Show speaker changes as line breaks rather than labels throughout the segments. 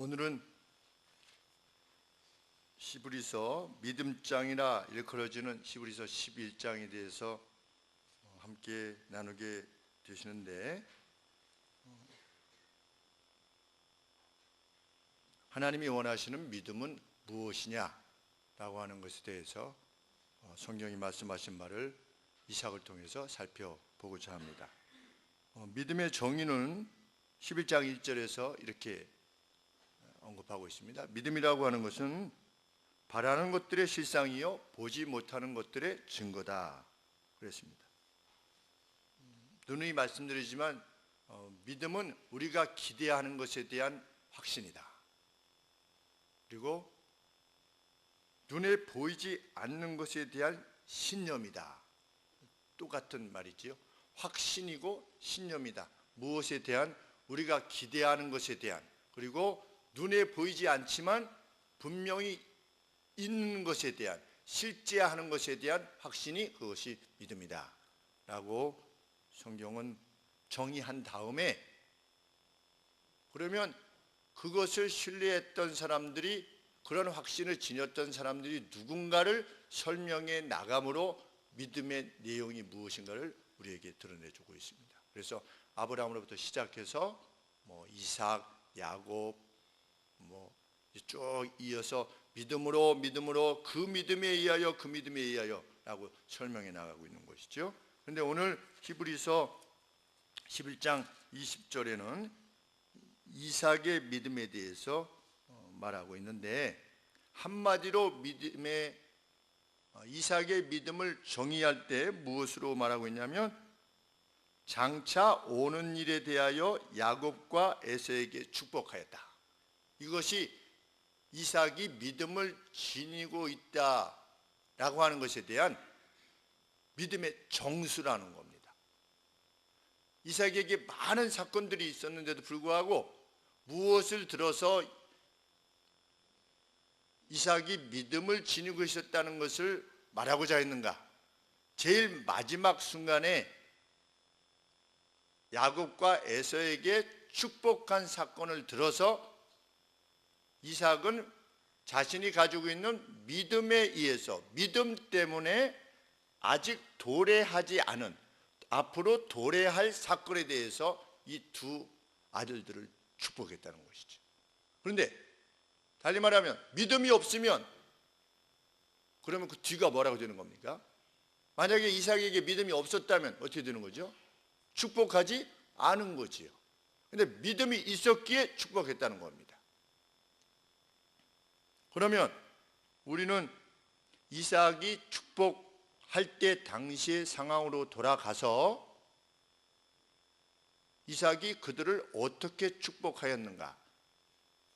오늘은 히브리서 믿음장이라 일컬어지는 히브리서 11장에 대해서 함께 나누게 되시는데, 하나님이 원하시는 믿음은 무엇이냐라고 하는 것에 대해서 성경이 말씀하신 말을 이삭을 통해서 살펴보고자 합니다. 믿음의 정의는 11장 1절에서 이렇게 언급하고 있습니다. 믿음이라고 하는 것은 바라는 것들의 실상이요 보지 못하는 것들의 증거다 그랬습니다. 누누이 말씀드리지만 믿음은 우리가 기대하는 것에 대한 확신이다. 그리고 눈에 보이지 않는 것에 대한 신념이다. 똑같은 말이지요. 확신이고 신념이다. 무엇에 대한? 우리가 기대하는 것에 대한, 그리고 눈에 보이지 않지만 분명히 있는 것에 대한, 실제하는 것에 대한 확신이 그것이 믿음이다 라고 성경은 정의한 다음에, 그러면 그것을 신뢰했던 사람들이, 그런 확신을 지녔던 사람들이 누군가를 설명해 나감으로 믿음의 내용이 무엇인가를 우리에게 드러내주고 있습니다. 그래서 아브라함으로부터 시작해서 이삭, 야곱 쭉 이어서 믿음으로 그 믿음에 의하여 라고 설명해 나가고 있는 것이죠. 그런데 오늘 히브리서 11장 20절에는 이삭의 믿음에 대해서 말하고 있는데, 한마디로 이삭의 믿음을 정의할 때 무엇으로 말하고 있냐면, 장차 오는 일에 대하여 야곱과 에서에게 축복하였다. 이것이 이삭이 믿음을 지니고 있다라고 하는 것에 대한 믿음의 정수라는 겁니다. 이삭에게 많은 사건들이 있었는데도 불구하고 무엇을 들어서 이삭이 믿음을 지니고 있었다는 것을 말하고자 했는가? 제일 마지막 순간에 야곱과 에서에게 축복한 사건을 들어서 이삭은 자신이 가지고 있는 믿음에 의해서, 믿음 때문에 아직 도래하지 않은, 앞으로 도래할 사건에 대해서 이 두 아들들을 축복했다는 것이죠. 그런데 달리 말하면 믿음이 없으면 그러면 그 뒤가 뭐라고 되는 겁니까? 만약에 이삭에게 믿음이 없었다면 어떻게 되는 거죠? 축복하지 않은 거지요. 그런데 믿음이 있었기에 축복했다는 겁니다. 그러면 우리는 이삭이 축복할 때 당시의 상황으로 돌아가서 이삭이 그들을 어떻게 축복하였는가,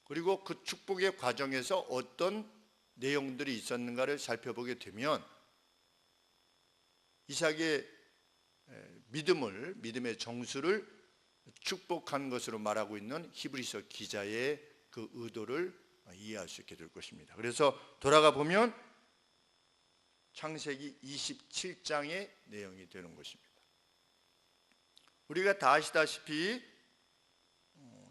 그리고 그 축복의 과정에서 어떤 내용들이 있었는가를 살펴보게 되면, 이삭의 믿음의 정수를 축복한 것으로 말하고 있는 히브리서 기자의 그 의도를 이해할 수 있게 될 것입니다. 그래서 돌아가 보면 창세기 27장의 내용이 되는 것입니다. 우리가 다 아시다시피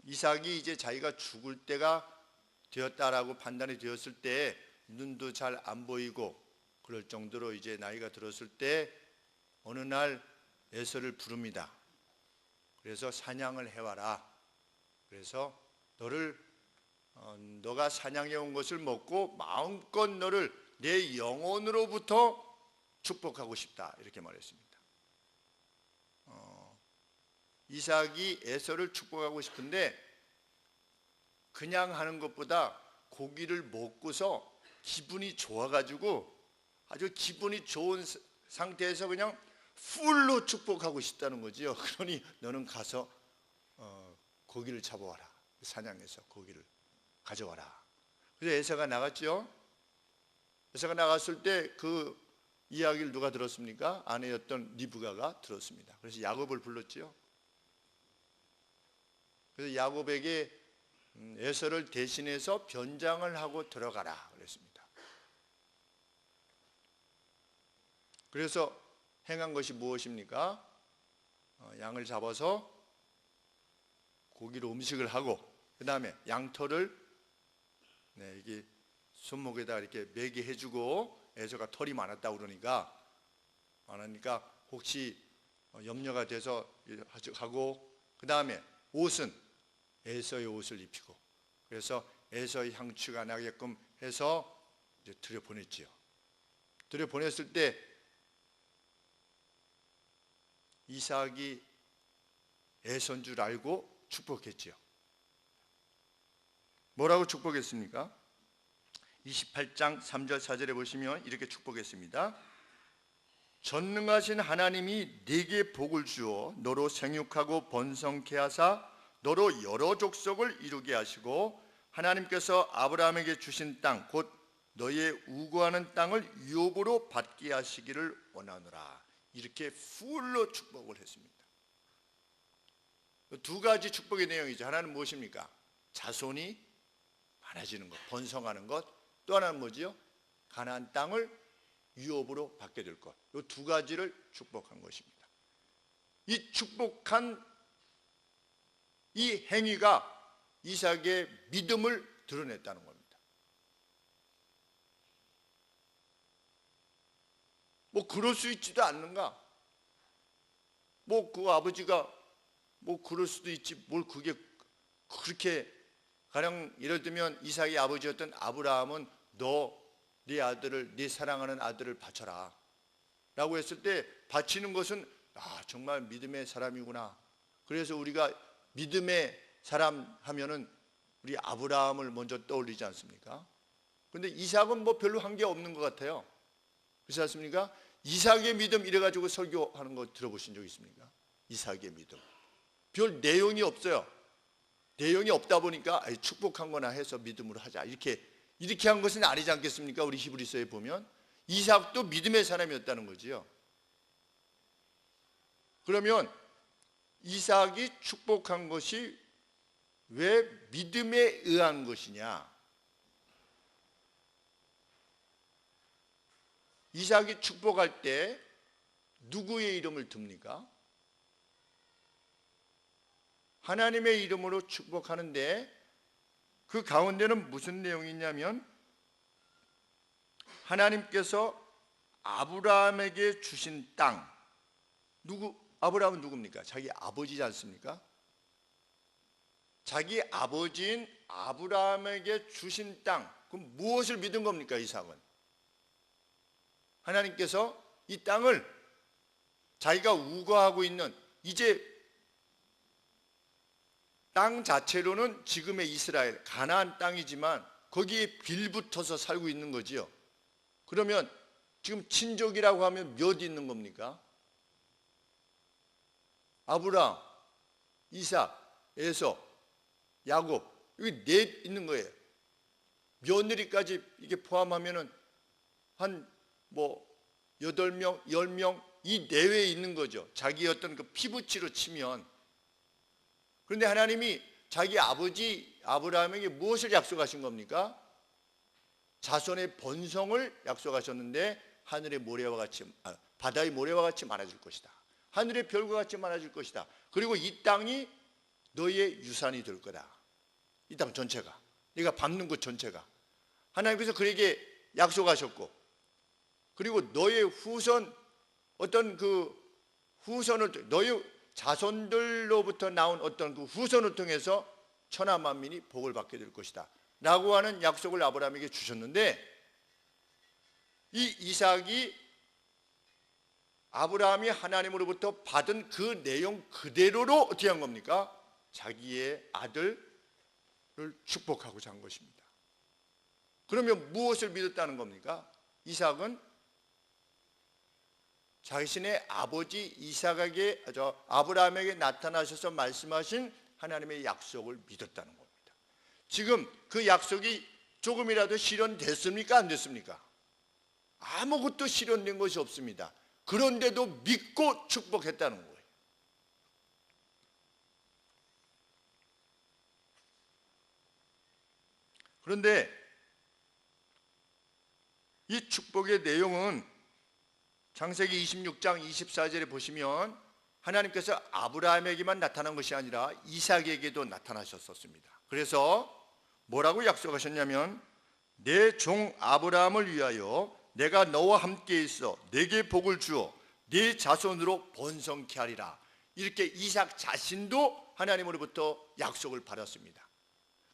이삭이 이제 자기가 죽을 때가 되었다라고 판단이 되었을 때, 눈도 잘 안 보이고 그럴 정도로 이제 나이가 들었을 때 어느 날 에서를 부릅니다. 그래서 사냥을 해와라. 그래서 너가 사냥해 온 것을 먹고 마음껏 너를 내 영혼으로부터 축복하고 싶다, 이렇게 말했습니다. 이삭이 에서를 축복하고 싶은데 그냥 하는 것보다 고기를 먹고서 기분이 좋아가지고 아주 기분이 좋은 상태에서 그냥 풀로 축복하고 싶다는 거지요. 그러니 너는 가서 고기를 잡아와라. 사냥해서 고기를 가져와라. 그래서 에서가 나갔죠. 에서가 나갔을 때 그 이야기를 누가 들었습니까? 아내였던 리브가가 들었습니다. 그래서 야곱을 불렀지요. 그래서 야곱에게 에서를 대신해서 변장을 하고 들어가라 그랬습니다. 그래서 행한 것이 무엇입니까? 양을 잡아서 고기로 음식을 하고, 그 다음에 양털을 네, 이게 손목에다 이렇게 매게 해주고 에서가 털이 많았다고 그러니까 혹시 염려가 돼서 하고, 그 다음에 옷은 에서의 옷을 입히고, 그래서 에서의 향취가 나게끔 해서 이제 들여보냈지요. 들여보냈을 때 이삭이 에서인 줄 알고 축복했지요. 뭐라고 축복했습니까? 28장 3절 4절에 보시면 이렇게 축복했습니다. 전능하신 하나님이 네게 복을 주어 너로 생육하고 번성케 하사 너로 여러 족속을 이루게 하시고 하나님께서 아브라함에게 주신 땅 곧 너의 우거하는 땅을 유업으로 받게 하시기를 원하노라. 이렇게 풀로 축복을 했습니다. 두 가지 축복의 내용이죠. 하나는 무엇입니까? 자손이 많아지는 것, 번성하는 것. 또 하나는 뭐지요? 가나안 땅을 유업으로 받게 될 것. 이 두 가지를 축복한 것입니다. 이 축복한 이 행위가 이삭의 믿음을 드러냈다는 겁니다. 뭐 그럴 수 있지도 않는가? 뭐 그 아버지가 뭐 그럴 수도 있지, 뭘 그게 그렇게, 가령 예를 들면 이삭의 아버지였던 아브라함은 네 아들을, 네 사랑하는 아들을 바쳐라 라고 했을 때 바치는 것은 정말 믿음의 사람이구나. 그래서 우리가 믿음의 사람 하면은 우리 아브라함을 먼저 떠올리지 않습니까? 그런데 이삭은 뭐 별로 한 게 없는 것 같아요. 그렇지 않습니까? 이삭의 믿음 이래가지고 설교하는 거 들어보신 적 있습니까? 이삭의 믿음. 별 내용이 없어요. 내용이 없다 보니까 축복한 거나 해서 믿음으로 하자, 이렇게 한 것은 아니지 않겠습니까? 우리 히브리서에 보면 이삭도 믿음의 사람이었다는 거지요. 그러면 이삭이 축복한 것이 왜 믿음에 의한 것이냐? 이삭이 축복할 때 누구의 이름을 듭니까? 하나님의 이름으로 축복하는데 그 가운데는 무슨 내용이 있냐면 하나님께서 아브라함에게 주신 땅, 아브라함은 누굽니까? 자기 아버지지 않습니까? 자기 아버지인 아브라함에게 주신 땅, 그럼 무엇을 믿은 겁니까? 이삭은 하나님께서 이 땅을 자기가 우거하고 있는, 이제 땅 자체로는 지금의 이스라엘 가나안 땅이지만 거기에 빌붙어서 살고 있는 거지요. 그러면 지금 친족이라고 하면 몇 있는 겁니까? 아브라함, 이삭, 에서, 야곱, 여기 넷 있는 거예요. 며느리까지 이게 포함하면은 한 8명, 10명 이 내외에 있는 거죠. 자기 어떤 그 피부치로 치면. 그런데 하나님이 자기 아버지 아브라함에게 무엇을 약속하신 겁니까? 자손의 번성을 약속하셨는데 하늘의 모래와 같이, 바다의 모래와 같이 많아질 것이다. 하늘의 별과 같이 많아질 것이다. 그리고 이 땅이 너의 유산이 될 거다. 이 땅 전체가, 네가 밟는 것 전체가. 하나님께서 그에게 약속하셨고, 그리고 너의 후손, 어떤 그 후손을, 너의 자손들로부터 나온 어떤 그 후손을 통해서 천하 만민이 복을 받게 될 것이다 라고 하는 약속을 아브라함에게 주셨는데, 이 이삭이 아브라함이 하나님으로부터 받은 그 내용 그대로로 어떻게 한 겁니까? 자기의 아들을 축복하고자 한 것입니다. 그러면 무엇을 믿었다는 겁니까? 이삭은 자신의 아버지 이삭에게, 아브라함에게 나타나셔서 말씀하신 하나님의 약속을 믿었다는 겁니다. 지금 그 약속이 조금이라도 실현됐습니까? 안 됐습니까? 아무것도 실현된 것이 없습니다. 그런데도 믿고 축복했다는 거예요. 그런데 이 축복의 내용은 창세기 26장 24절에 보시면 하나님께서 아브라함에게만 나타난 것이 아니라 이삭에게도 나타나셨었습니다. 그래서 뭐라고 약속하셨냐면 내 종 아브라함을 위하여 내가 너와 함께 있어 내게 복을 주어 네 자손으로 번성케 하리라. 이렇게 이삭 자신도 하나님으로부터 약속을 받았습니다.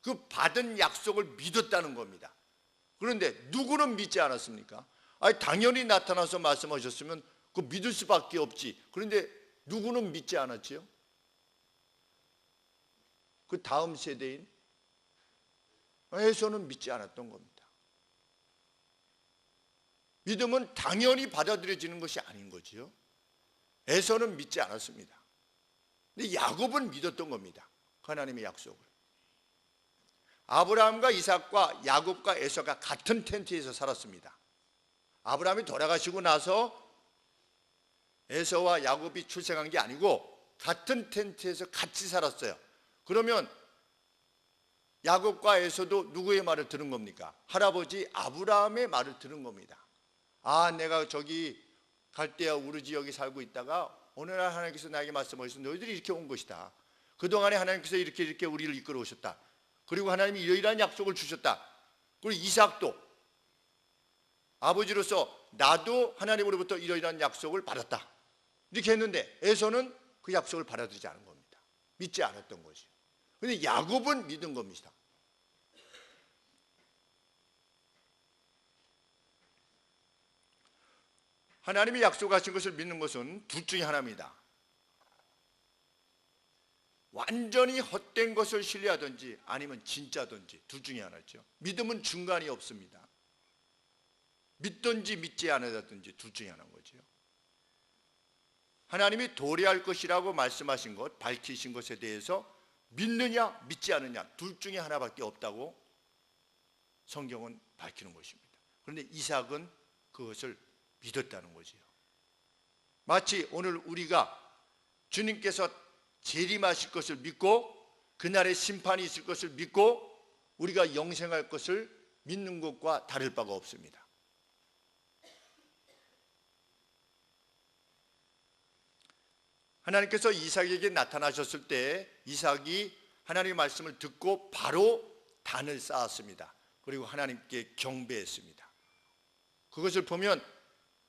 그 받은 약속을 믿었다는 겁니다. 그런데 누구는 믿지 않았습니까? 아니, 당연히 나타나서 말씀하셨으면 그 믿을 수밖에 없지. 그런데 누구는 믿지 않았지요? 그 다음 세대인 에서는 믿지 않았던 겁니다. 믿음은 당연히 받아들여지는 것이 아닌 거지요. 에서는 믿지 않았습니다. 근데 야곱은 믿었던 겁니다. 하나님의 약속을. 아브라함과 이삭과 야곱과 에서가 같은 텐트에서 살았습니다. 아브라함이 돌아가시고 나서 에서와 야곱이 출생한 게 아니고 같은 텐트에서 같이 살았어요. 그러면 야곱과 에서도 누구의 말을 들은 겁니까? 할아버지 아브라함의 말을 들은 겁니다. 아, 내가 저기 갈대아 우르 지역에 살고 있다가 어느 날 하나님께서 나에게 말씀하셔서 너희들이 이렇게 온 것이다. 그동안에 하나님께서 이렇게 우리를 이끌어 오셨다. 그리고 하나님이 이러이러한 약속을 주셨다. 그리고 이삭도 아버지로서 나도 하나님으로부터 이러이러한 약속을 받았다. 이렇게 했는데 에서는 그 약속을 받아들이지 않은 겁니다. 믿지 않았던 거죠. 그런데 야곱은 믿은 겁니다. 하나님이 약속하신 것을 믿는 것은 둘 중에 하나입니다. 완전히 헛된 것을 신뢰하든지 아니면 진짜든지 둘 중에 하나죠. 믿음은 중간이 없습니다. 믿든지 믿지 않아든지 둘 중에 하나인 거죠. 하나님이 도래할 것이라고 말씀하신 것, 밝히신 것에 대해서 믿느냐 믿지 않느냐 둘 중에 하나밖에 없다고 성경은 밝히는 것입니다. 그런데 이삭은 그것을 믿었다는 거지요. 마치 오늘 우리가 주님께서 재림하실 것을 믿고 그날의 심판이 있을 것을 믿고 우리가 영생할 것을 믿는 것과 다를 바가 없습니다. 하나님께서 이삭에게 나타나셨을 때 이삭이 하나님의 말씀을 듣고 바로 단을 쌓았습니다. 그리고 하나님께 경배했습니다. 그것을 보면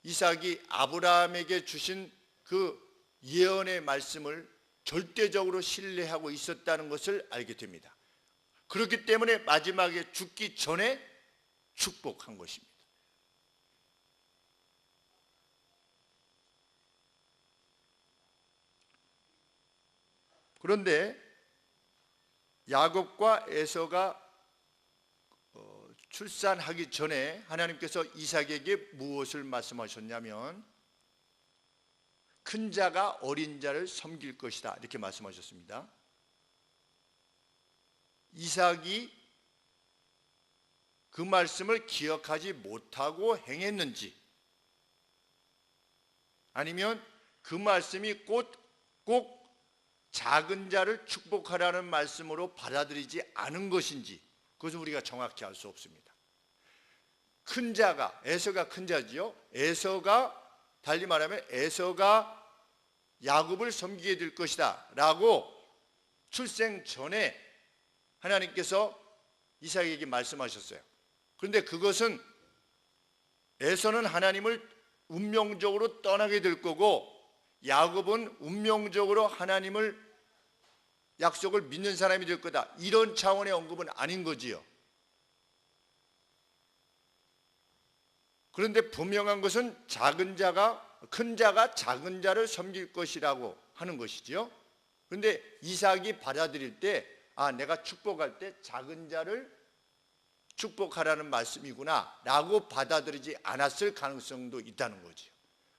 이삭이 아브라함에게 주신 그 예언의 말씀을 절대적으로 신뢰하고 있었다는 것을 알게 됩니다. 그렇기 때문에 마지막에 죽기 전에 축복한 것입니다. 그런데 야곱과 에서가 출산하기 전에 하나님께서 이삭에게 무엇을 말씀하셨냐면 큰 자가 어린 자를 섬길 것이다 이렇게 말씀하셨습니다. 이삭이 그 말씀을 기억하지 못하고 행했는지 아니면 그 말씀이 꼭 작은 자를 축복하라는 말씀으로 받아들이지 않은 것인지 그것은 우리가 정확히 알 수 없습니다. 큰 자가 에서가 큰 자지요. 에서가 달리 말하면 에서가 야곱을 섬기게 될 것이다 라고 출생 전에 하나님께서 이삭에게 말씀하셨어요. 그런데 그것은 에서는 하나님을 운명적으로 떠나게 될 거고 야곱은 운명적으로 하나님을 약속을 믿는 사람이 될 거다 이런 차원의 언급은 아닌 거지요. 그런데 분명한 것은 큰 자가 작은 자를 섬길 것이라고 하는 것이지요. 그런데 이삭이 받아들일 때 내가 축복할 때 작은 자를 축복하라는 말씀이구나 라고 받아들이지 않았을 가능성도 있다는 거지요.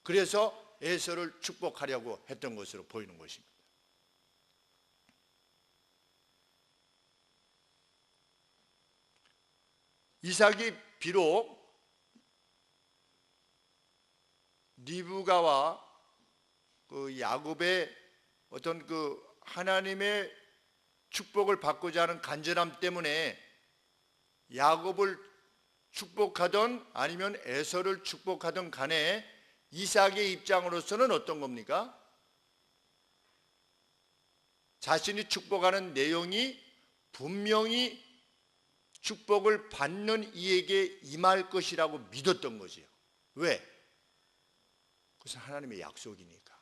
그래서 에서를 축복하려고 했던 것으로 보이는 것입니다. 이삭이 비록 리브가와 그 야곱의 어떤 그 하나님의 축복을 받고자 하는 간절함 때문에 야곱을 축복하던 아니면 에서를 축복하던 간에 이삭의 입장으로서는 어떤 겁니까? 자신이 축복하는 내용이 분명히 축복을 받는 이에게 임할 것이라고 믿었던 거지요. 왜? 그것은 하나님의 약속이니까.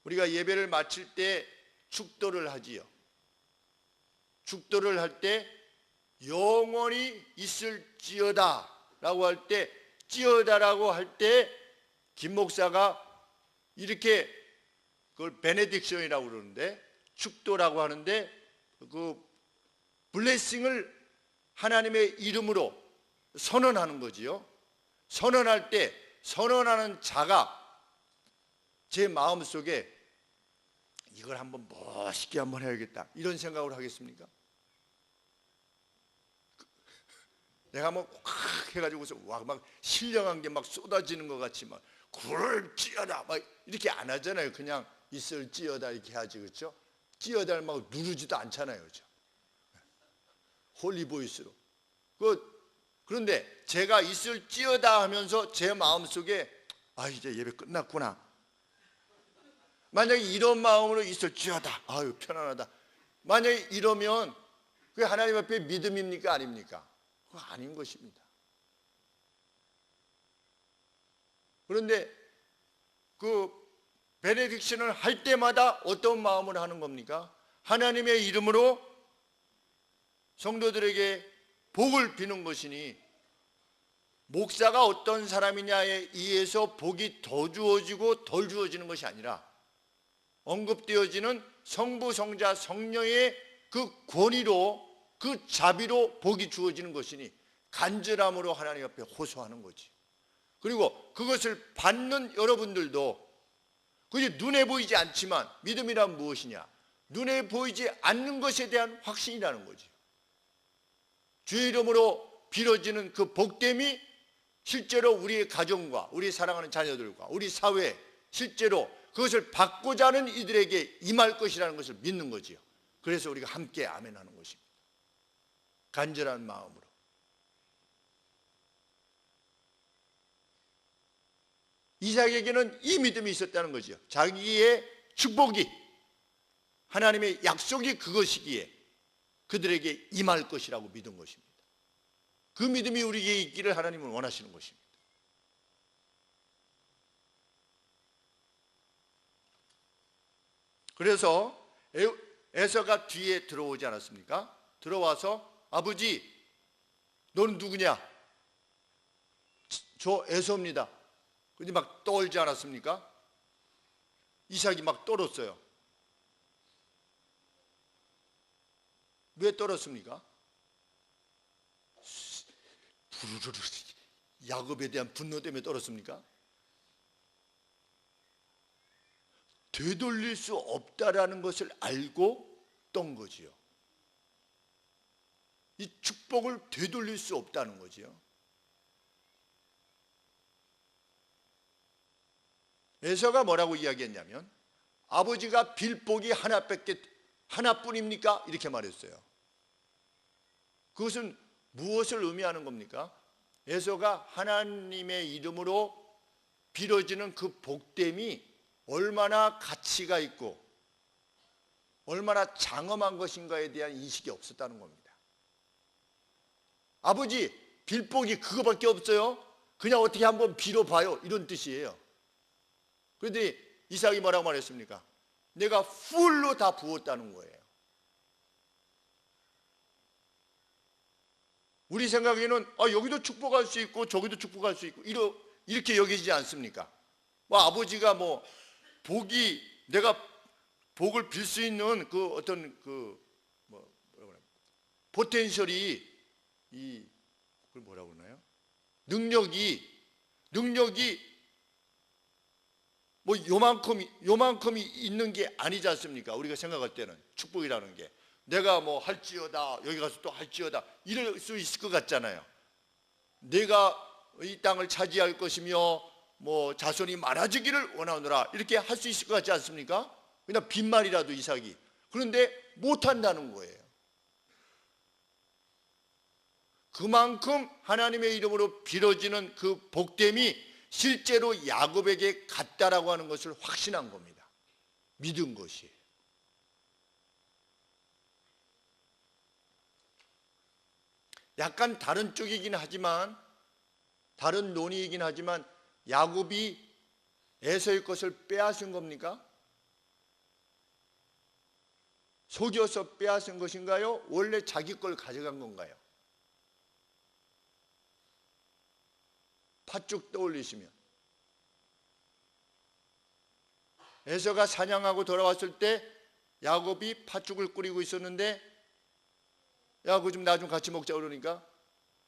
우리가 예배를 마칠 때 축도를 하지요. 축도를 할 때 영원히 있을지어다 라고 할 때, 찌어다라고 할 때 김 목사가 이렇게 그걸 베네딕션이라고 그러는데, 축도라고 하는데 그 블레싱을 하나님의 이름으로 선언하는 거지요. 선언할 때 선언하는 자가 제 마음속에 이걸 한번 멋있게 한번 해야겠다 이런 생각을 하겠습니까? 내가 뭐 확 해가지고서 막 신령한 게 막 쏟아지는 것 같이 막 굴지어다 막 이렇게 안 하잖아요. 그냥 있을지어다 이렇게 하지, 그렇죠? 찌어다를 막 누르지도 않잖아요, 그렇죠? 홀리보이스로. 그런데 제가 있을지어다 하면서 제 마음속에 아, 이제 예배 끝났구나, 만약에 이런 마음으로 있을지어다, 아유 편안하다, 만약에 이러면 그게 하나님 앞에 믿음입니까 아닙니까? 그거 아닌 것입니다. 그런데 그 베네딕션을 할 때마다 어떤 마음을 하는 겁니까? 하나님의 이름으로 성도들에게 복을 비는 것이니, 목사가 어떤 사람이냐에 의해서 복이 더 주어지고 덜 주어지는 것이 아니라 언급되어지는 성부, 성자, 성령의 그 권위로, 그 자비로 복이 주어지는 것이니 간절함으로 하나님 앞에 호소하는 거지. 그리고 그것을 받는 여러분들도 그게 눈에 보이지 않지만, 믿음이란 무엇이냐? 눈에 보이지 않는 것에 대한 확신이라는 거지. 주의 이름으로 빌어지는 그 복됨이 실제로 우리의 가정과 우리 사랑하는 자녀들과 우리 사회에 실제로 그것을 받고자 하는 이들에게 임할 것이라는 것을 믿는 거지요. 그래서 우리가 함께 아멘하는 것입니다. 간절한 마음으로. 이삭에게는 이 믿음이 있었다는 거죠. 자기의 축복이, 하나님의 약속이 그것이기에 그들에게 임할 것이라고 믿은 것입니다. 그 믿음이 우리에게 있기를 하나님은 원하시는 것입니다. 그래서 에서가 뒤에 들어오지 않았습니까? 들어와서 아버지, 너는 누구냐? 저 에서입니다. 근데 막 떨지 않았습니까? 이삭이 막 떨었어요. 왜 떨었습니까? 부르르르 야곱에 대한 분노 때문에 떨었습니까? 되돌릴 수 없다라는 것을 알고 떤 거지요. 이 축복을 되돌릴 수 없다는 거지요. 에서가 뭐라고 이야기했냐면, 아버지가 빌 복이 하나뿐입니까? 이렇게 말했어요. 그것은 무엇을 의미하는 겁니까? 에서가 하나님의 이름으로 빌어지는 그 복됨이 얼마나 가치가 있고 얼마나 장엄한 것인가에 대한 인식이 없었다는 겁니다. 아버지, 빌복이 그거밖에 없어요? 그냥 어떻게 한번 빌어봐요, 이런 뜻이에요. 그런데 이삭이 뭐라고 말했습니까? 내가 풀로 다 부었다는 거예요. 우리 생각에는 여기도 축복할 수 있고 저기도 축복할 수 있고 이렇게 여기지 않습니까? 아버지가 내가 복을 빌 수 있는 그 어떤 포텐셜이, 그걸 뭐라고 그러나요? 능력이 요만큼이 있는 게 아니지 않습니까? 우리가 생각할 때는 축복이라는 게 내가 할지어다, 여기 가서 또 할지어다 이럴 수 있을 것 같잖아요. 내가 이 땅을 차지할 것이며 자손이 많아지기를 원하노라 이렇게 할 수 있을 것 같지 않습니까? 그냥 빈말이라도 이삭이. 그런데 못한다는 거예요. 그만큼 하나님의 이름으로 빌어지는 그 복됨이 실제로 야곱에게 갔다라고 하는 것을 확신한 겁니다. 믿은 것이에요. 약간 다른 쪽이긴 하지만, 다른 논의이긴 하지만, 야곱이 에서의 것을 빼앗은 겁니까? 속여서 빼앗은 것인가요? 원래 자기 걸 가져간 건가요? 팥죽 떠올리시면, 에서가 사냥하고 돌아왔을 때 야곱이 팥죽을 끓이고 있었는데, 야, 그거 좀 나 좀 같이 먹자 그러니까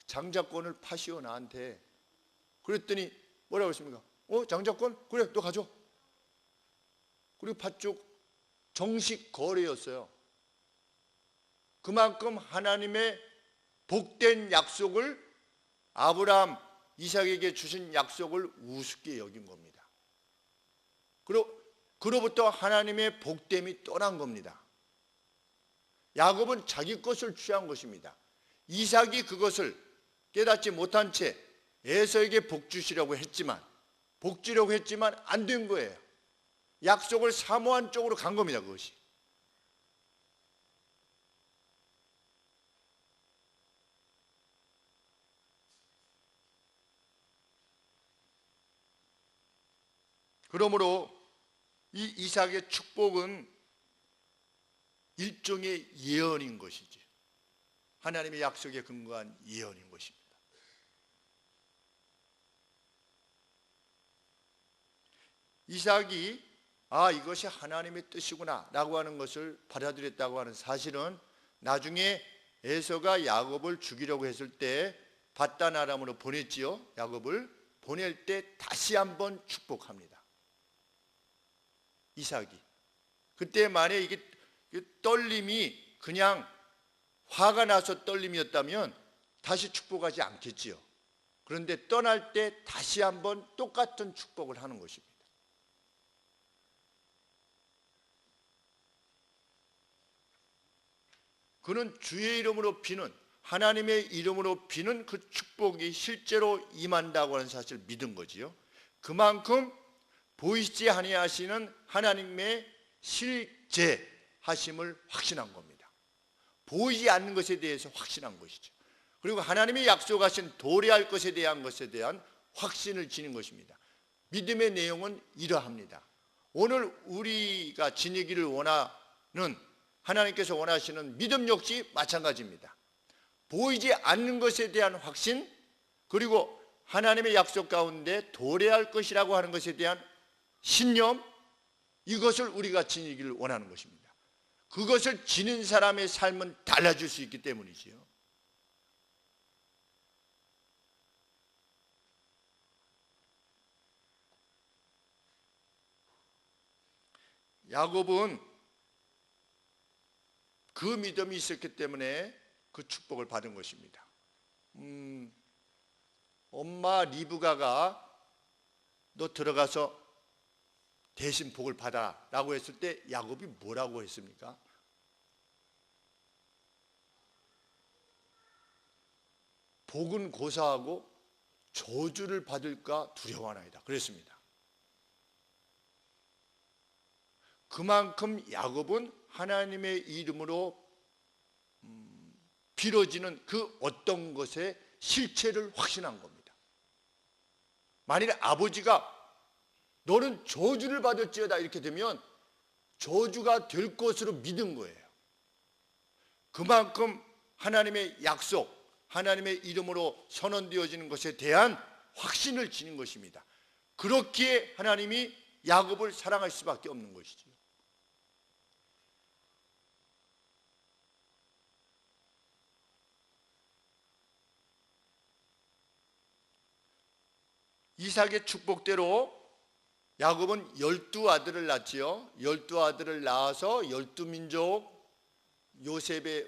장자권을 파시오 나한테. 그랬더니 뭐라고 했습니까? 장자권? 그래, 너 가져. 그리고 팥죽 정식 거래였어요. 그만큼 하나님의 복된 약속을, 아브라함, 이삭에게 주신 약속을 우습게 여긴 겁니다. 그로부터 하나님의 복됨이 떠난 겁니다. 야곱은 자기 것을 취한 것입니다. 이삭이 그것을 깨닫지 못한 채 에서에게 복 주시려고 했지만 안 된 거예요. 약속을 사모한 쪽으로 간 겁니다. 그것이. 그러므로 이 이삭의 축복은 일종의 예언인 것이지, 하나님의 약속에 근거한 예언인 것입니다. 이삭이 이것이 하나님의 뜻이구나 라고 하는 것을 받아들였다고 하는 사실은 나중에 에서가 야곱을 죽이려고 했을 때 바단 아람으로 보냈지요. 야곱을 보낼 때 다시 한번 축복합니다. 이삭이. 그때 만약에 이게 떨림이 그냥 화가 나서 떨림이었다면 다시 축복하지 않겠지요. 그런데 떠날 때 다시 한번 똑같은 축복을 하는 것입니다. 그는 주의 이름으로 비는, 하나님의 이름으로 비는 그 축복이 실제로 임한다고 하는 사실을 믿은 거지요. 그만큼 보이지 아니하시는 하나님의 실제하심을 확신한 겁니다. 보이지 않는 것에 대해서 확신한 것이죠. 그리고 하나님이 약속하신 도래할 것에 대한 확신을 지닌 것입니다. 믿음의 내용은 이러합니다. 오늘 우리가 지니기를 원하는, 하나님께서 원하시는 믿음 역시 마찬가지입니다. 보이지 않는 것에 대한 확신, 그리고 하나님의 약속 가운데 도래할 것이라고 하는 것에 대한 신념, 이것을 우리가 지니기를 원하는 것입니다. 그것을 지닌 사람의 삶은 달라질 수 있기 때문이지요. 야곱은 그 믿음이 있었기 때문에 그 축복을 받은 것입니다. 엄마 리브가가 너 들어가서 대신 복을 받아라 라고 했을 때 야곱이 뭐라고 했습니까? 복은 고사하고 저주를 받을까 두려워하나이다 그랬습니다. 그만큼 야곱은 하나님의 이름으로 빌어지는 그 어떤 것의 실체를 확신한 겁니다. 만일 아버지가 너는 저주를 받을지어다 이렇게 되면 저주가 될 것으로 믿은 거예요. 그만큼 하나님의 약속, 하나님의 이름으로 선언되어지는 것에 대한 확신을 지닌 것입니다. 그렇기에 하나님이 야곱을 사랑할 수밖에 없는 것이죠. 이삭의 축복대로 야곱은 12아들을 낳지요. 12아들을 낳아서 12민족, 요셉의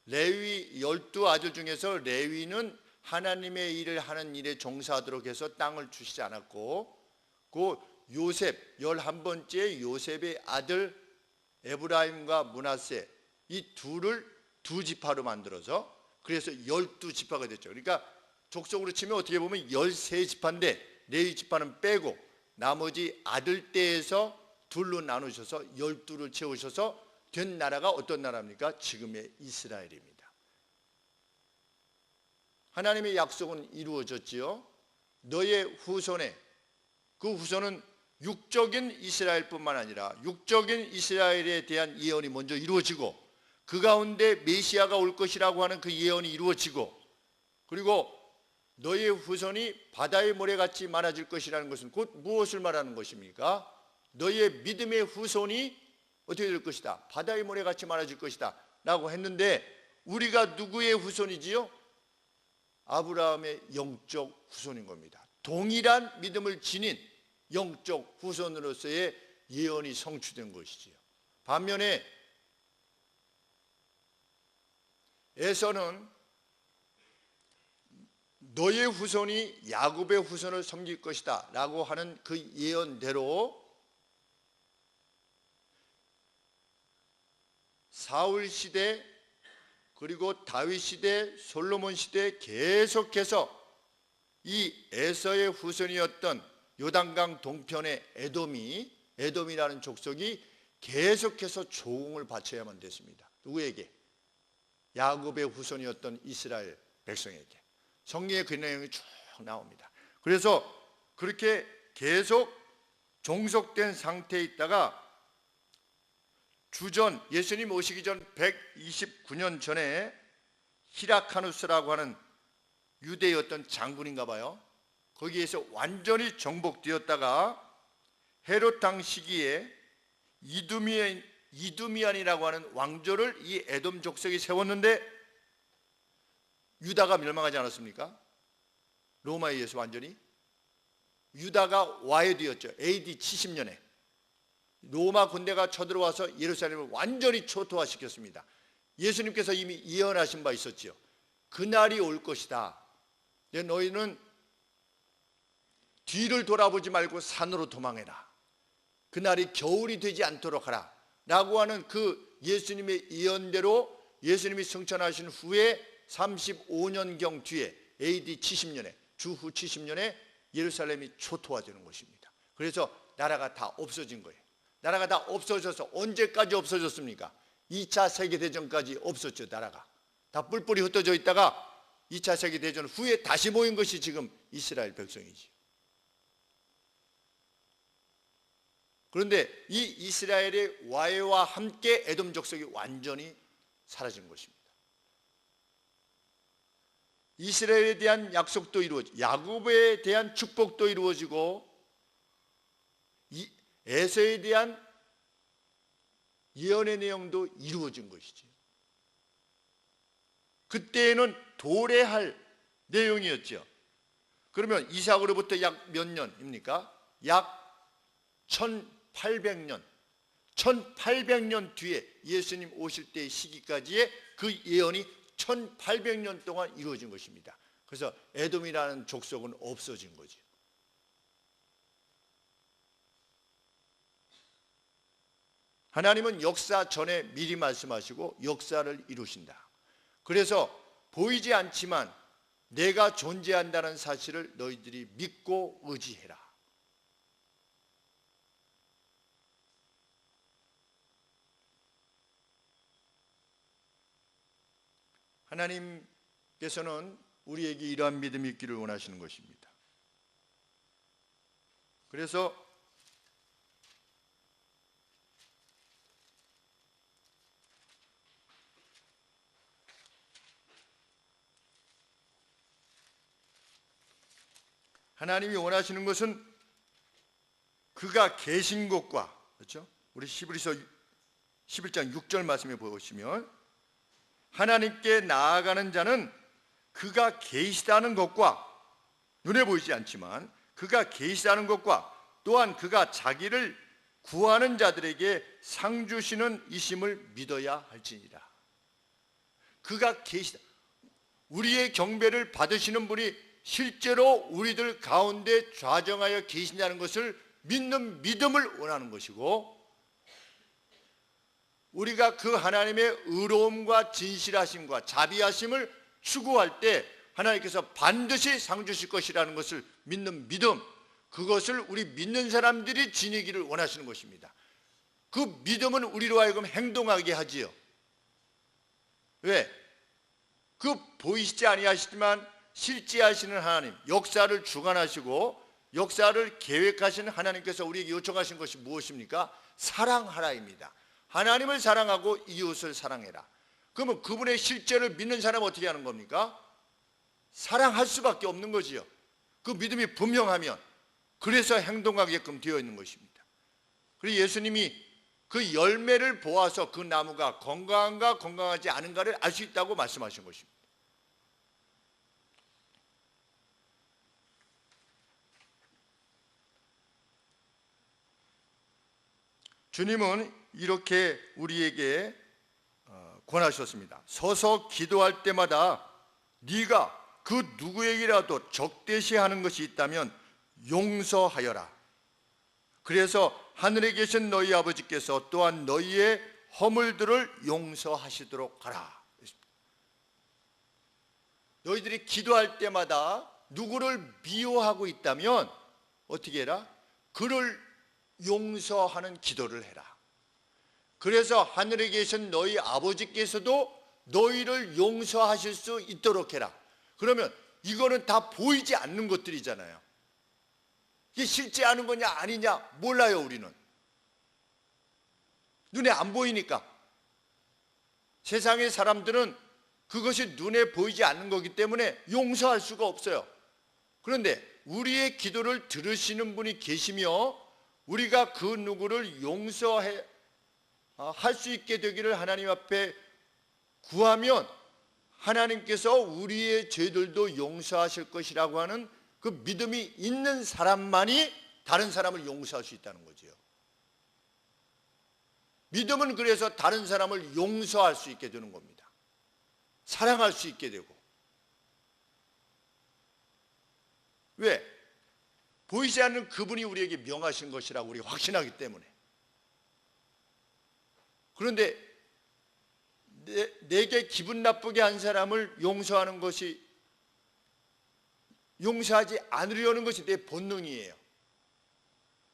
레위 12아들 중에서 레위는 하나님의 일을 하는 일에 종사하도록 해서 땅을 주시지 않았고, 그 요셉 11번째 요셉의 아들 에브라임과 므낫세 이 둘을 두 지파로 만들어서 그래서 12지파가 됐죠. 그러니까 족속으로 치면 어떻게 보면 13지파인데 레위 지파는 빼고 나머지 아들 떼에서 둘로 나누셔서 12를 채우셔서 된 나라가 어떤 나라입니까? 지금의 이스라엘입니다. 하나님의 약속은 이루어졌지요. 너의 후손에, 그 후손은 육적인 이스라엘뿐만 아니라 육적인 이스라엘에 대한 예언이 먼저 이루어지고 그 가운데 메시아가 올 것이라고 하는 그 예언이 이루어지고, 그리고 너의 후손이 바다의 모래같이 많아질 것이라는 것은 곧 무엇을 말하는 것입니까? 너의 믿음의 후손이 어떻게 될 것이다? 바다의 모래같이 많아질 것이다 라고 했는데, 우리가 누구의 후손이지요? 아브라함의 영적 후손인 겁니다. 동일한 믿음을 지닌 영적 후손으로서의 예언이 성취된 것이지요. 반면에 에서는 너의 후손이 야곱의 후손을 섬길 것이다 라고 하는 그 예언대로 사울 시대, 그리고 다윗 시대, 솔로몬 시대 계속해서 이 에서의 후손이었던 요단강 동편의 에돔이라는 족속이 계속해서 조공을 바쳐야만 됐습니다. 누구에게? 야곱의 후손이었던 이스라엘 백성에게. 성경에 그 내용이 쭉 나옵니다. 그래서 그렇게 계속 종속된 상태에 있다가 주전, 예수님 오시기 전 129년 전에 히라카누스라고 하는 유대의 어떤 장군인가 봐요. 거기에서 완전히 정복되었다가 헤롯 왕 시기에 이두미안이라고 하는 왕조를 이 에돔 족속이 세웠는데 유다가 멸망하지 않았습니까? 로마에 의해서 완전히. 유다가 와해되었죠. AD 70년에 로마 군대가 쳐들어와서 예루살렘을 완전히 초토화시켰습니다. 예수님께서 이미 예언하신 바 있었지요. 그날이 올 것이다. 너희는 뒤를 돌아보지 말고 산으로 도망해라. 그날이 겨울이 되지 않도록 하라 라고 하는 그 예수님의 예언대로 예수님이 승천하신 후에 35년경 뒤에 AD 70년에 주후 70년에 예루살렘이 초토화되는 것입니다. 그래서 나라가 다 없어진 거예요. 나라가 다 없어져서 언제까지 없어졌습니까? 2차 세계대전까지 없었죠. 나라가 다 뿔뿔이 흩어져 있다가 2차 세계대전 후에 다시 모인 것이 지금 이스라엘 백성이지. 그런데 이 이스라엘의 와해와 함께 에돔 족속이 완전히 사라진 것입니다. 이스라엘에 대한 약속도 이루어지고 야곱에 대한 축복도 이루어지고 에서에 대한 예언의 내용도 이루어진 것이지. 그때에는 도래할 내용이었죠. 그러면 이삭으로부터 약 몇 년입니까? 약 1800년 1800년 뒤에 예수님 오실 때의 시기까지의 그 예언이 1800년 동안 이루어진 것입니다. 그래서 에돔이라는 족속은 없어진 거죠. 하나님은 역사 전에 미리 말씀하시고 역사를 이루신다. 그래서 보이지 않지만 내가 존재한다는 사실을 너희들이 믿고 의지해라. 하나님께서는 우리에게 이러한 믿음이 있기를 원하시는 것입니다. 그래서 하나님이 원하시는 것은 그가 계신 곳과, 그렇죠? 우리 히브리서 11장 6절 말씀에 보시면 하나님께 나아가는 자는 그가 계시다는 것과, 눈에 보이지 않지만 그가 계시다는 것과 또한 그가 자기를 구하는 자들에게 상 주시는 이심을 믿어야 할지니라. 그가 계시다. 우리의 경배를 받으시는 분이 실제로 우리들 가운데 좌정하여 계신다는 것을 믿는 믿음을 원하는 것이고, 우리가 그 하나님의 의로움과 진실하심과 자비하심을 추구할 때 하나님께서 반드시 상 주실 것이라는 것을 믿는 믿음, 그것을 우리 믿는 사람들이 지니기를 원하시는 것입니다. 그 믿음은 우리로 하여금 행동하게 하지요. 왜? 그 보이시지 아니하시지만 실제하시는 하나님, 역사를 주관하시고 역사를 계획하시는 하나님께서 우리에게 요청하신 것이 무엇입니까? 사랑하라입니다. 하나님을 사랑하고 이웃을 사랑해라. 그러면 그분의 실제를 믿는 사람은 어떻게 하는 겁니까? 사랑할 수밖에 없는 거지요. 그 믿음이 분명하면, 그래서 행동하게끔 되어 있는 것입니다. 그리고 예수님이 그 열매를 보아서 그 나무가 건강한가 건강하지 않은가를 알 수 있다고 말씀하신 것입니다. 주님은 이렇게 우리에게 권하셨습니다. 서서 기도할 때마다 네가 그 누구에게라도 적대시하는 것이 있다면 용서하여라. 그래서 하늘에 계신 너희 아버지께서 또한 너희의 허물들을 용서하시도록 하라. 너희들이 기도할 때마다 누구를 미워하고 있다면 어떻게 해라? 그를 용서하는 기도를 해라. 그래서 하늘에 계신 너희 아버지께서도 너희를 용서하실 수 있도록 해라. 그러면 이거는 다 보이지 않는 것들이잖아요. 이게 실제 하는 거냐 아니냐 몰라요. 우리는 눈에 안 보이니까. 세상의 사람들은 그것이 눈에 보이지 않는 거기 때문에 용서할 수가 없어요. 그런데 우리의 기도를 들으시는 분이 계시며 우리가 그 누구를 용서할 수 있게 되기를 하나님 앞에 구하면 하나님께서 우리의 죄들도 용서하실 것이라고 하는 그 믿음이 있는 사람만이 다른 사람을 용서할 수 있다는 거죠. 믿음은 그래서 다른 사람을 용서할 수 있게 되는 겁니다. 사랑할 수 있게 되고. 왜? 보이지 않는 그분이 우리에게 명하신 것이라고 우리가 확신하기 때문에. 그런데 내게 기분 나쁘게 한 사람을 용서하는 것이, 용서하지 않으려는 것이 내 본능이에요.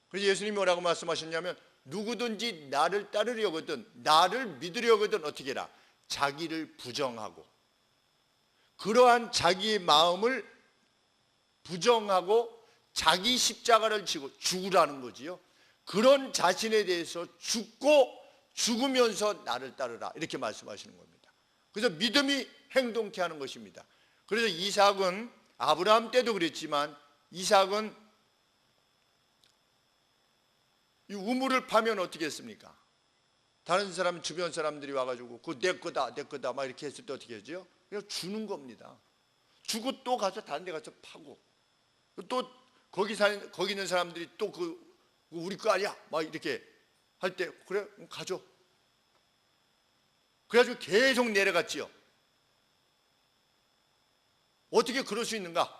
그래서 예수님이 뭐라고 말씀하셨냐면 누구든지 나를 따르려거든, 나를 믿으려거든 어떻게 해라? 자기를 부정하고, 그러한 자기의 마음을 부정하고 자기 십자가를 지고 죽으라는 거지요. 그런 자신에 대해서 죽으면서 나를 따르라, 이렇게 말씀하시는 겁니다. 그래서 믿음이 행동케 하는 것입니다. 그래서 이삭은, 아브라함 때도 그랬지만 이삭은 이 우물을 파면 어떻게 했습니까? 다른 사람, 주변 사람들이 와가지고 그거 내 거다 내 거다 막 이렇게 했을 때 어떻게 하죠? 그냥 주는 겁니다. 주고 또 가서 다른 데 가서 파고, 또 거기 있는 사람들이 또 우리 거 아니야 막 이렇게 할 때 그래 가져. 그래가지고 계속 내려갔지요. 어떻게 그럴 수 있는가?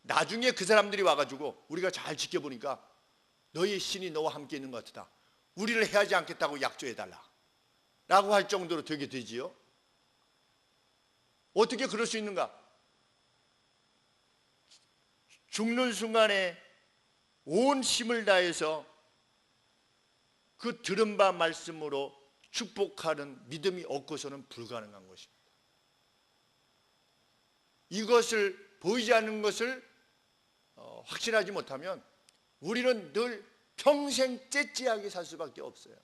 나중에 그 사람들이 와가지고 우리가 잘 지켜보니까 너희 신이 너와 함께 있는 것 같다, 우리를 해하지 않겠다고 약조해달라 라고 할 정도로 되게 되지요. 어떻게 그럴 수 있는가? 죽는 순간에 온 힘을 다해서 그 들은 바 말씀으로 축복하는 믿음이 없고서는 불가능한 것입니다. 이것을, 보이지 않는 것을 확신하지 못하면 우리는 늘 평생 째째하게 살 수밖에 없어요.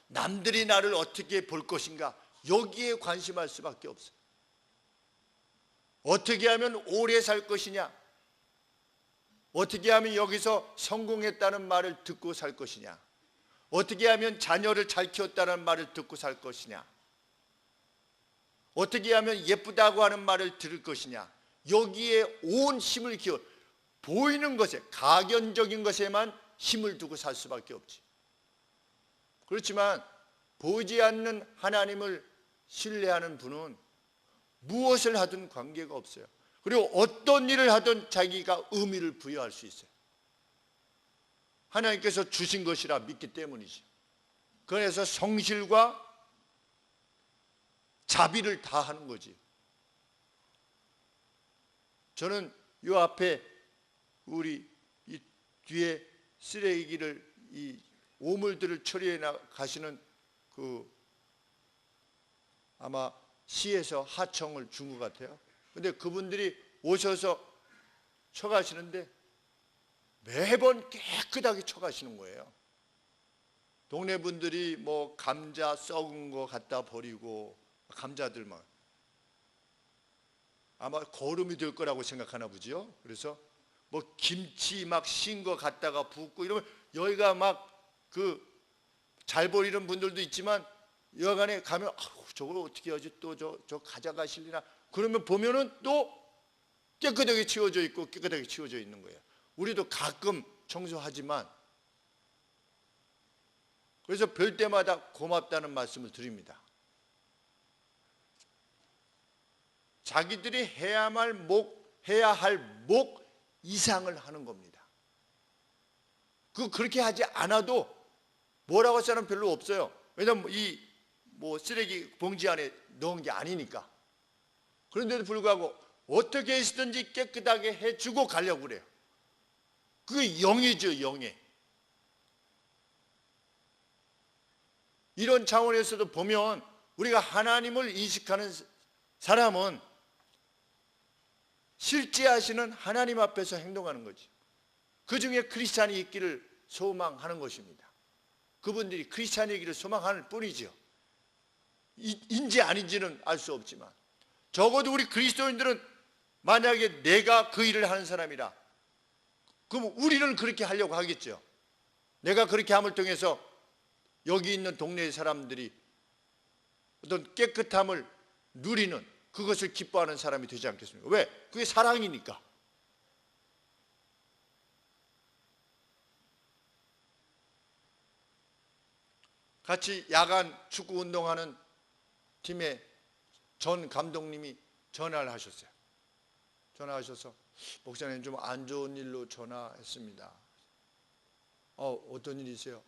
남들이 나를 어떻게 볼 것인가, 여기에 관심할 수밖에 없어요. 어떻게 하면 오래 살 것이냐, 어떻게 하면 여기서 성공했다는 말을 듣고 살 것이냐, 어떻게 하면 자녀를 잘 키웠다는 말을 듣고 살 것이냐, 어떻게 하면 예쁘다고 하는 말을 들을 것이냐, 여기에 온 힘을 기워 보이는 것에, 가견적인 것에만 힘을 두고 살 수밖에 없지. 그렇지만 보이지 않는 하나님을 신뢰하는 분은 무엇을 하든 관계가 없어요. 그리고 어떤 일을 하든 자기가 의미를 부여할 수 있어요. 하나님께서 주신 것이라 믿기 때문이지. 그래서 성실과 자비를 다하는 거지. 저는 요 앞에 우리 이 뒤에 쓰레기를 이 오물들을 처리해 가시는 그 아마 시에서 하청을 준 것 같아요. 근데 그분들이 오셔서 쳐가시는데 매번 깨끗하게 쳐가시는 거예요. 동네 분들이 뭐 감자 썩은 거 갖다 버리고, 감자들만 아마 거름이 될 거라고 생각하나 보죠. 그래서 뭐 김치 막 신 거 갖다가 붓고 이러면 여기가 막 그 잘 버리는 분들도 있지만 여간에 가면 저걸 어떻게 하지, 또 저 가져가실리나, 그러면 보면은 또 깨끗하게 치워져 있고 깨끗하게 치워져 있는 거예요. 우리도 가끔 청소하지만, 그래서 별 때마다 고맙다는 말씀을 드립니다. 자기들이 해야 할 목 이상을 하는 겁니다. 그렇게 하지 않아도 뭐라고 할 사람 별로 없어요. 왜냐면 이 뭐 쓰레기 봉지 안에 넣은 게 아니니까. 그런데도 불구하고 어떻게 해서든지 깨끗하게 해주고 가려고 그래요. 그게 영이죠, 영예. 이런 차원에서도 보면 우리가 하나님을 인식하는 사람은 실제하시는 하나님 앞에서 행동하는 거지. 그 중에 크리스찬이 있기를 소망하는 것입니다. 그분들이 크리스찬이기를 소망하는 뿐이죠. 인지 아닌지는 알 수 없지만, 적어도 우리 그리스도인들은 만약에 내가 그 일을 하는 사람이라, 그럼 우리는 그렇게 하려고 하겠죠. 내가 그렇게 함을 통해서 여기 있는 동네 사람들이 어떤 깨끗함을 누리는, 그것을 기뻐하는 사람이 되지 않겠습니까? 왜? 그게 사랑이니까. 같이 야간 축구 운동하는 팀의 전 감독님이 전화를 하셨어요. 전화하셔서 목사님 좀 안 좋은 일로 전화했습니다. 어떤 일이세요?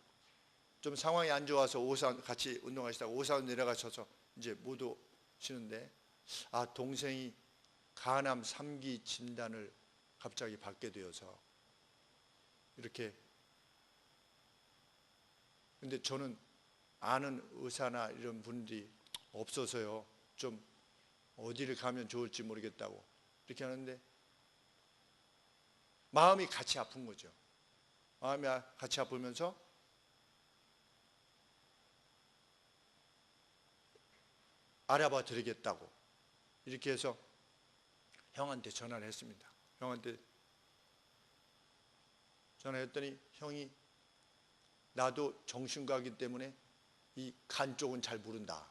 좀 상황이 안 좋아서 오산 같이 운동하시다가 오산 내려가셔서 이제 못 오시는데, 동생이 간암 3기 진단을 갑자기 받게 되어서 이렇게, 근데 저는 아는 의사나 이런 분들이 없어서요, 좀 어디를 가면 좋을지 모르겠다고 이렇게 하는데 마음이 같이 아픈 거죠. 마음이 같이 아프면서 알아봐 드리겠다고 이렇게 해서 형한테 전화를 했습니다. 형한테 전화했더니 형이 나도 정신과이기 때문에 이 간 쪽은 잘 모른다.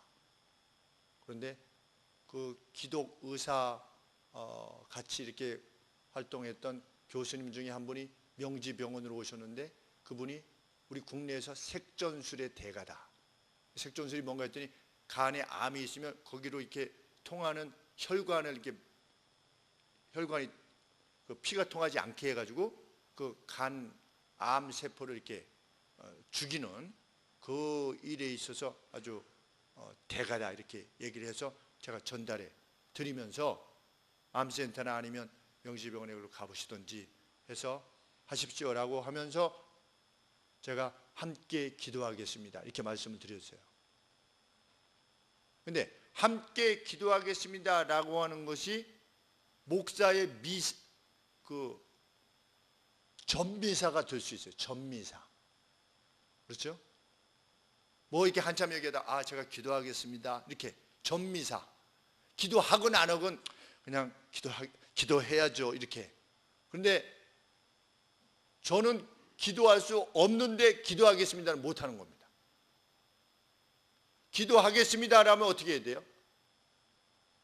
그런데 그 기독 의사 같이 이렇게 활동했던 교수님 중에 한 분이 명지병원으로 오셨는데, 그분이 우리 국내에서 색전술의 대가다. 색전술이 뭔가 했더니 간에 암이 있으면 거기로 이렇게 통하는 혈관을 이렇게, 혈관이 그 피가 통하지 않게 해가지고 그 간 암 세포를 이렇게 죽이는 그 일에 있어서 아주 대가다 이렇게 얘기를 해서 제가 전달해 드리면서 암센터나 아니면 명지병원에 가보시든지 해서 하십시오라고 하면서 제가 함께 기도하겠습니다 이렇게 말씀을 드렸어요. 근데 함께 기도하겠습니다라고 하는 것이 목사의 전미사가 될 수 있어요. 전미사. 그렇죠? 뭐 이렇게 한참 얘기하다 제가 기도하겠습니다 이렇게 전미사. 기도하건 안 하건 그냥 기도해야죠 이렇게. 그런데 저는 기도할 수 없는데 기도하겠습니다는 못하는 겁니다. 기도하겠습니다라면 어떻게 해야 돼요?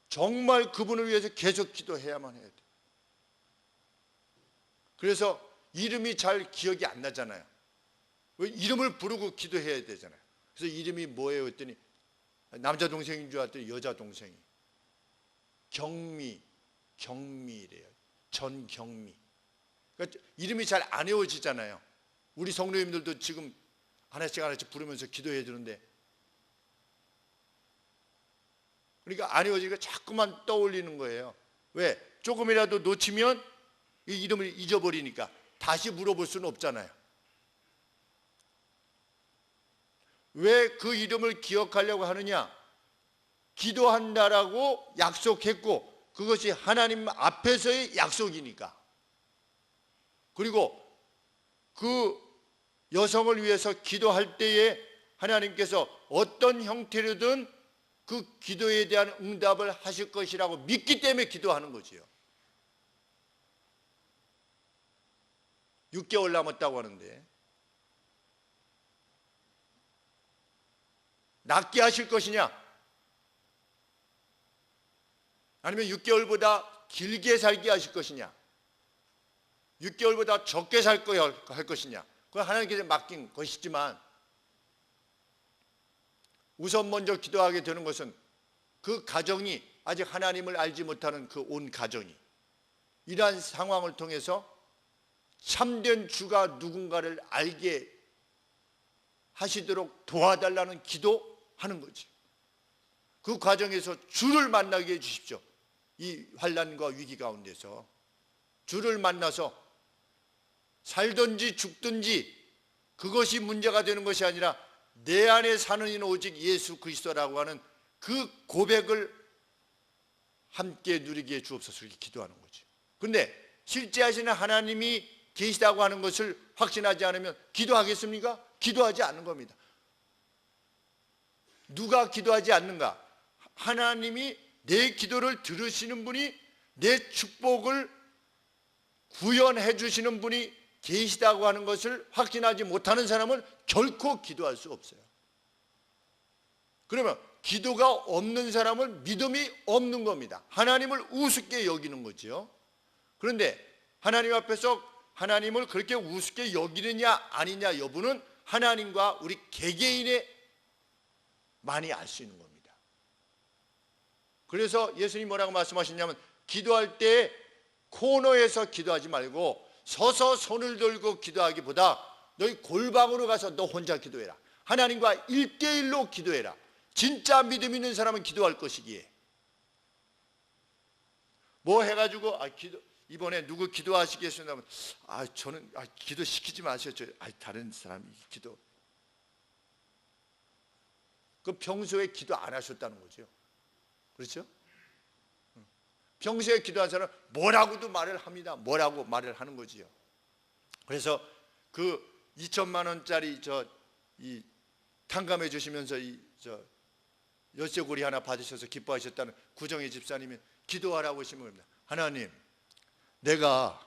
정말 그분을 위해서 계속 기도해야만 해야 돼요. 그래서 이름이 잘 기억이 안 나잖아요. 왜? 이름을 부르고 기도해야 되잖아요. 그래서 이름이 뭐예요 했더니 남자 동생인 줄 알았더니 여자 동생이 경미래요. 전경미. 그러니까 이름이 잘 안 외워지잖아요. 우리 성도님들도 지금 하나씩 부르면서 기도해야 되는데, 그러니까 안 외워지니까 자꾸만 떠올리는 거예요. 왜? 조금이라도 놓치면 이 이름을 잊어버리니까 다시 물어볼 수는 없잖아요. 왜 그 이름을 기억하려고 하느냐? 기도한다라고 약속했고 그것이 하나님 앞에서의 약속이니까. 그리고 그 여성을 위해서 기도할 때에 하나님께서 어떤 형태로든 그 기도에 대한 응답을 하실 것이라고 믿기 때문에 기도하는 거지요. 6개월 남았다고 하는데 낫게 하실 것이냐? 아니면 6개월보다 길게 살게 하실 것이냐? 6개월보다 적게 할 것이냐? 그건 하나님께서 맡긴 것이지만 우선 먼저 기도하게 되는 것은 그 가정이 아직 하나님을 알지 못하는 그 온 가정이 이러한 상황을 통해서 참된 주가 누군가를 알게 하시도록 도와달라는 기도하는 거지. 그 과정에서 주를 만나게 해주십시오. 이 환난과 위기 가운데서 주를 만나서 살든지 죽든지 그것이 문제가 되는 것이 아니라 내 안에 사는 이는 오직 예수 그리스도라고 하는 그 고백을 함께 누리게 주옵소서 이렇게 기도하는 거죠. 그런데 실제 하시는 하나님이 계시다고 하는 것을 확신하지 않으면 기도하겠습니까? 기도하지 않는 겁니다. 누가 기도하지 않는가? 하나님이 내 기도를 들으시는 분이 내 축복을 구현해 주시는 분이 계시다고 하는 것을 확신하지 못하는 사람은 결코 기도할 수 없어요. 그러면 기도가 없는 사람은 믿음이 없는 겁니다. 하나님을 우습게 여기는 거죠. 그런데 하나님 앞에서 하나님을 그렇게 우습게 여기느냐 아니냐 여부는 하나님과 우리 개개인의 많이 알 수 있는 겁니다. 그래서 예수님이 뭐라고 말씀하셨냐면 기도할 때 코너에서 기도하지 말고 서서 손을 들고 기도하기보다 너희 골방으로 가서 너 혼자 기도해라. 하나님과 1대1로 기도해라. 진짜 믿음 있는 사람은 기도할 것이기에 뭐 해가지고 이번에 누구 기도하시겠습니까? 저는 기도 시키지 마세요. 다른 사람이 기도. 그 평소에 기도 안 하셨다는 거죠. 그렇죠? 평소에 기도한 사람은 뭐라고도 말을 합니다. 뭐라고 말을 하는 거지요. 그래서 그 2천만 원짜리 이 탕감해 주시면서 열쇠고리 하나 받으셔서 기뻐하셨다는 구정의 집사님이 기도하라고 하시면 겁니다. 하나님, 내가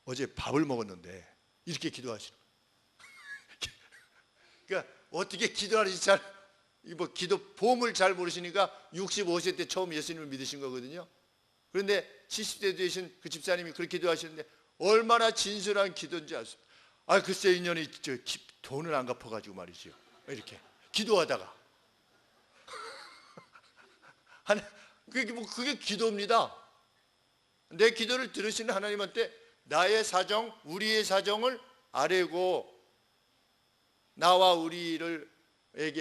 어제 밥을 먹었는데 이렇게 기도하시는 거예요. 그러니까 어떻게 기도하는지 기도 폼을 잘 모르시니까 65세 때 처음 예수님을 믿으신 거거든요. 그런데 70대 되신 그 집사님이 그렇게 기도하시는데 얼마나 진솔한 기도인지 아십니까? 글쎄 인연이 돈을 안 갚아가지고 말이죠. 이렇게 기도하다가 그게 기도입니다. 내 기도를 들으시는 하나님한테 나의 사정, 우리의 사정을 아뢰고 나와 우리에게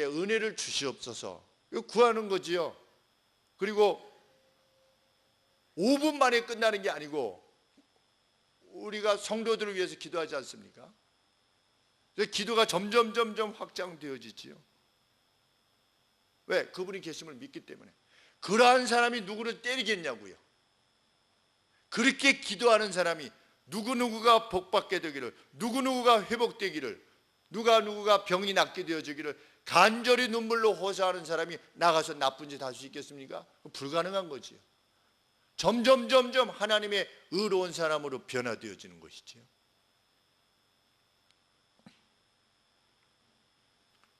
은혜를 주시옵소서 이거 구하는 거지요. 그리고 5분 만에 끝나는 게 아니고 우리가 성도들을 위해서 기도하지 않습니까? 그래서 기도가 점점 확장되어지지요. 왜? 그분이 계심을 믿기 때문에. 그러한 사람이 누구를 때리겠냐고요. 그렇게 기도하는 사람이 누구누구가 복받게 되기를, 누구누구가 회복되기를, 누구가 병이 낫게 되어지기를 간절히 눈물로 호소하는 사람이 나가서 나쁜 짓 할 수 있겠습니까? 불가능한 거지요. 점점 하나님의 의로운 사람으로 변화되어지는 것이지요.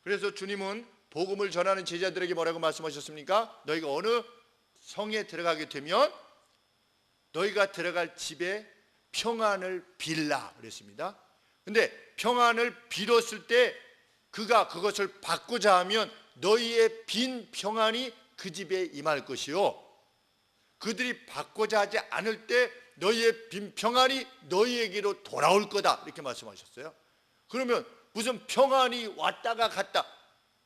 그래서 주님은 복음을 전하는 제자들에게 뭐라고 말씀하셨습니까? 너희가 어느 성에 들어가게 되면 너희가 들어갈 집에 평안을 빌라 그랬습니다. 근데 평안을 빌었을 때 그가 그것을 받고자 하면 너희의 빈 평안이 그 집에 임할 것이요 그들이 받고자 하지 않을 때 너희의 빈 평안이 너희에게로 돌아올 거다 이렇게 말씀하셨어요. 그러면 무슨 평안이 왔다가 갔다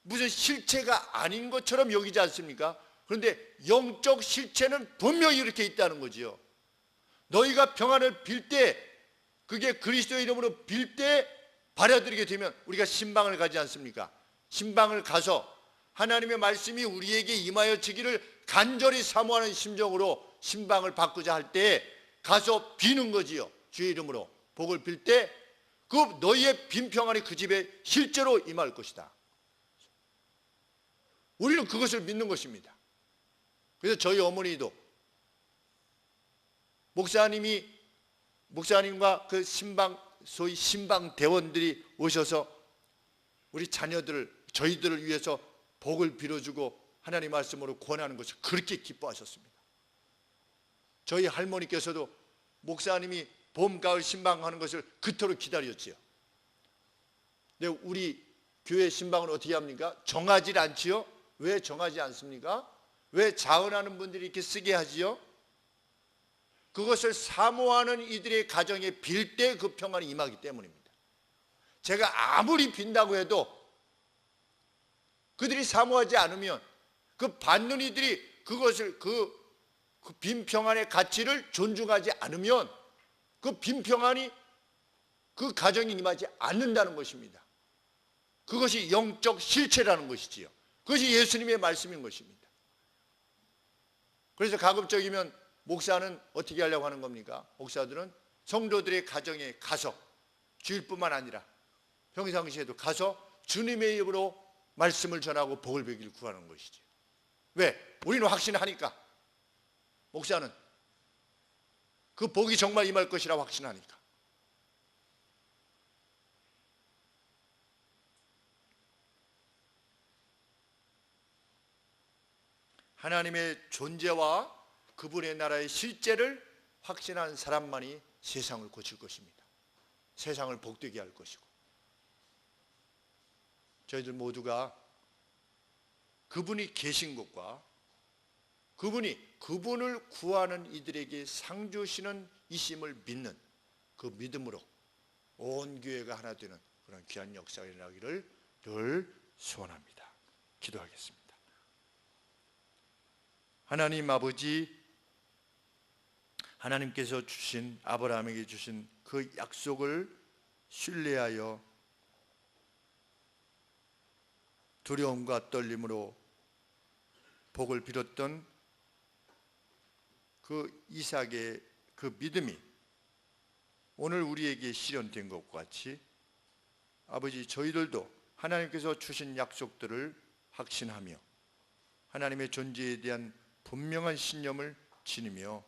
무슨 실체가 아닌 것처럼 여기지 않습니까? 그런데 영적 실체는 분명히 이렇게 있다는 거지요. 너희가 평안을 빌 때, 그게 그리스도의 이름으로 빌 때 받아들이게 되면 우리가 신방을 가지 않습니까? 신방을 가서 하나님의 말씀이 우리에게 임하여 지기를 간절히 사모하는 심정으로 신방을 바꾸자 할 때 가서 비는 거지요. 주의 이름으로 복을 빌 때 그 너희의 빈 평안이 그 집에 실제로 임할 것이다. 우리는 그것을 믿는 것입니다. 그래서 저희 어머니도 목사님과 그 소위 신방 대원들이 오셔서 우리 저희들을 위해서 복을 빌어주고 하나님 말씀으로 권하는 것을 그렇게 기뻐하셨습니다. 저희 할머니께서도 목사님이 봄, 가을 신방하는 것을 그토록 기다렸지요. 근데 우리 교회 신방은 어떻게 합니까? 정하지 않지요? 왜 정하지 않습니까? 왜 자언하는 분들이 이렇게 쓰게 하지요? 그것을 사모하는 이들의 가정에 빌 때 그 평안이 임하기 때문입니다. 제가 아무리 빈다고 해도 그들이 사모하지 않으면 그 받는 이들이 그것을 그 빈 평안의 가치를 존중하지 않으면 그 빈 평안이 그 가정에 임하지 않는다는 것입니다. 그것이 영적 실체라는 것이지요. 그것이 예수님의 말씀인 것입니다. 그래서 가급적이면 목사는 어떻게 하려고 하는 겁니까? 목사들은 성도들의 가정에 가서 주일뿐만 아니라 평상시에도 가서 주님의 입으로 말씀을 전하고 복을 베기를 구하는 것이죠. 왜? 우리는 확신하니까. 목사는 그 복이 정말 임할 것이라 확신하니까. 하나님의 존재와 그분의 나라의 실제를 확신한 사람만이 세상을 고칠 것입니다. 세상을 복되게 할 것이고, 저희들 모두가 그분이 계신 것과 그분을 구하는 이들에게 상 주시는 이심을 믿는 그 믿음으로 온 교회가 하나 되는 그런 귀한 역사가 일어나기를 늘 소원합니다. 기도하겠습니다. 하나님 아버지, 하나님께서 주신, 아브라함에게 주신 그 약속을 신뢰하여 두려움과 떨림으로 복을 빌었던 그 이삭의 그 믿음이 오늘 우리에게 실현된 것과 같이 아버지, 저희들도 하나님께서 주신 약속들을 확신하며 하나님의 존재에 대한 분명한 신념을 지니며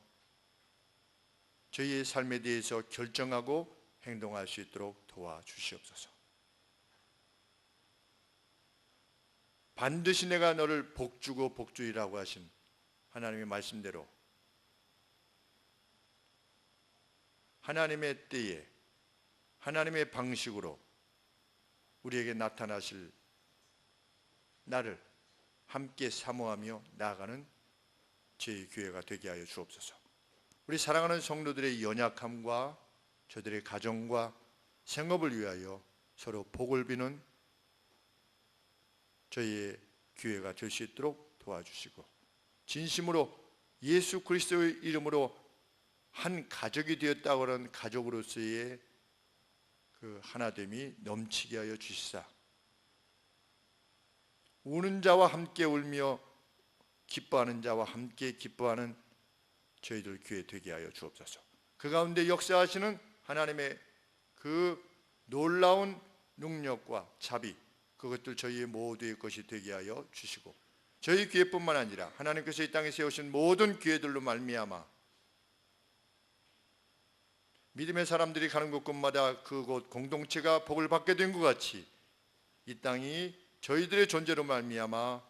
저희의 삶에 대해서 결정하고 행동할 수 있도록 도와주시옵소서. 반드시 내가 너를 복주고 복주이라고 하신 하나님의 말씀대로 하나님의 때에 하나님의 방식으로 우리에게 나타나실 나를 함께 사모하며 나아가는 제 교회가 되게 하여 주옵소서. 우리 사랑하는 성도들의 연약함과 저들의 가정과 생업을 위하여 서로 복을 비는 저희의 교회가 될 수 있도록 도와주시고, 진심으로 예수 그리스도의 이름으로 한 가족이 되었다고 하는 가족으로서의 그 하나됨이 넘치게 하여 주시사 우는 자와 함께 울며 기뻐하는 자와 함께 기뻐하는 저희들 교회 되게 하여 주옵소서. 그 가운데 역사하시는 하나님의 그 놀라운 능력과 자비, 그것들 저희의 모두의 것이 되게 하여 주시고, 저희 교회뿐만 아니라 하나님께서 이 땅에 세우신 모든 교회들로 말미암아 믿음의 사람들이 가는 곳곳마다 그곳 공동체가 복을 받게 된 것 같이 이 땅이 저희들의 존재로 말미암아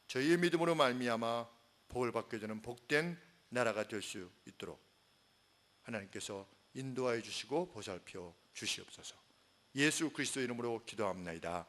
저희의 믿음으로 말미암아 복을 받게 되는 복된 나라가 될 수 있도록 하나님께서 인도하여 주시고 보살펴 주시옵소서. 예수 그리스도 이름으로 기도합나이다.